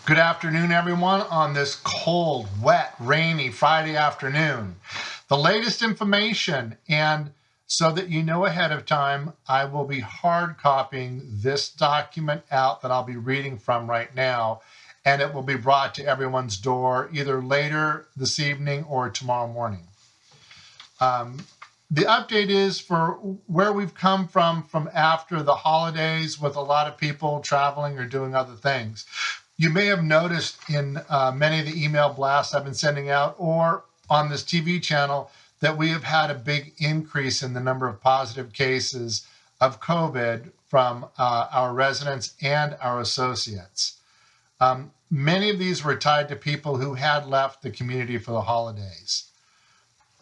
Good afternoon, everyone, on this cold, wet, rainy Friday afternoon. The latest information, and so that you know ahead of time, I will be hard copying this document out that I'll be reading from right now, and it will be brought to everyone's door either later this evening or tomorrow morning. The update is for where we've come from after the holidays with a lot of people traveling or doing other things. You may have noticed in many of the email blasts I've been sending out or on this TV channel that we have had a big increase in the number of positive cases of COVID from our residents and our associates. Many of these were tied to people who had left the community for the holidays.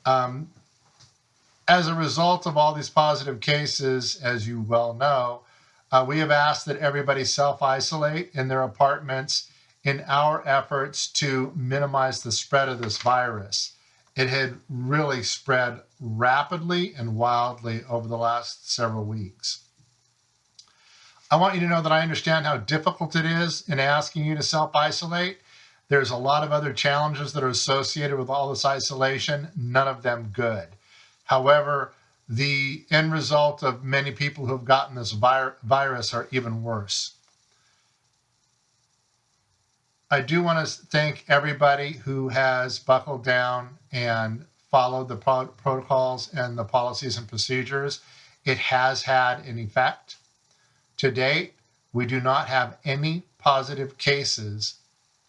As a result of all these positive cases, as you well know, we have asked that everybody self-isolate in their apartments in our efforts to minimize the spread of this virus. It had really spread rapidly and wildly over the last several weeks. I want you to know that I understand how difficult it is in asking you to self-isolate. There's a lot of other challenges that are associated with all this isolation, none of them good. However, the end result of many people who have gotten this virus are even worse. I do want to thank everybody who has buckled down and followed the protocols and the policies and procedures. It has had an effect. To date, we do not have any positive cases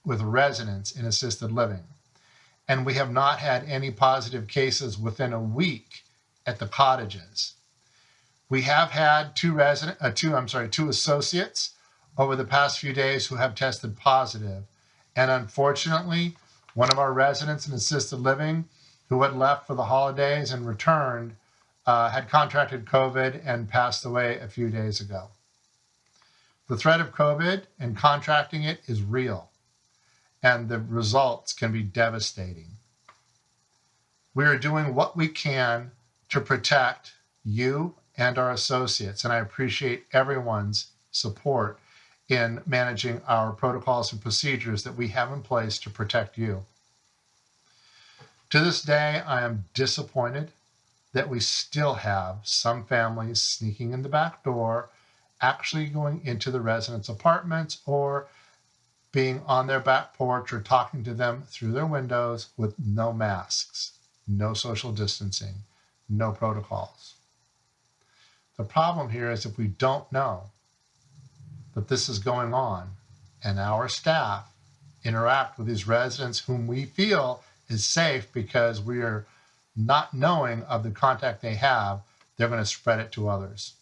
with residents in assisted living. And we have not had any positive cases within a week at the cottages. We have had two associates over the past few days who have tested positive. And unfortunately, one of our residents in assisted living who had left for the holidays and returned had contracted COVID and passed away a few days ago. The threat of COVID and contracting it is real, and the results can be devastating. We are doing what we can to protect you and our associates, and I appreciate everyone's support in managing our protocols and procedures that we have in place to protect you. To this day, I am disappointed that we still have some families sneaking in the back door, actually going into the residents' apartments or being on their back porch or talking to them through their windows with no masks, no social distancing, no protocols. The problem here is if we don't know that this is going on and our staff interact with these residents whom we feel is safe because we are not knowing of the contact they have, they're going to spread it to others.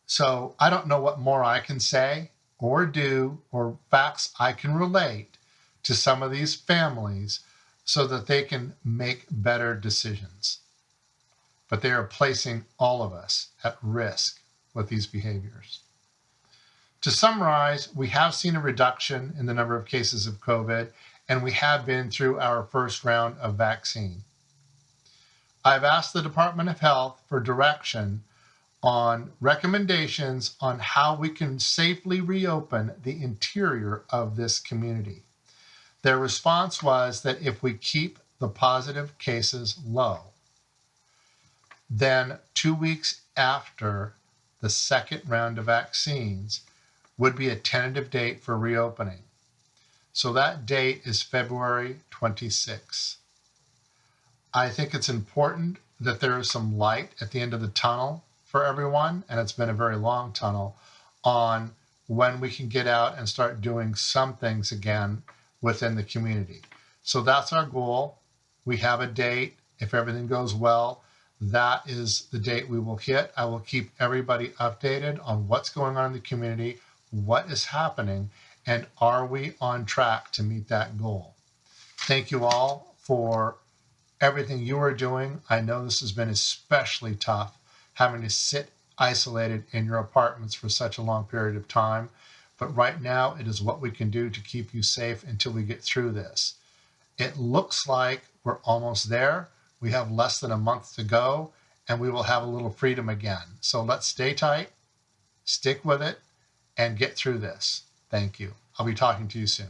So I don't know what more I can say or do or facts I can relate to some of these families so that they can make better decisions. But they are placing all of us at risk with these behaviors. To summarize, we have seen a reduction in the number of cases of COVID, and we have been through our first round of vaccine. I've asked the Department of Health for direction on recommendations on how we can safely reopen the interior of this community. Their response was that if we keep the positive cases low, then 2 weeks after the second round of vaccines would be a tentative date for reopening. So that date is February 26. I think it's important that there is some light at the end of the tunnel for everyone, and it's been a very long tunnel, on when we can get out and start doing some things again within the community. So that's our goal. We have a date. If everything goes well, that is the date we will hit. I will keep everybody updated on what's going on in the community, what is happening, and are we on track to meet that goal. Thank you all for everything you are doing. I know this has been especially tough, having to sit isolated in your apartments for such a long period of time. But right now, it is what we can do to keep you safe until we get through this. It looks like we're almost there. We have less than a month to go, and we will have a little freedom again. So let's stay tight, stick with it, and get through this. Thank you. I'll be talking to you soon.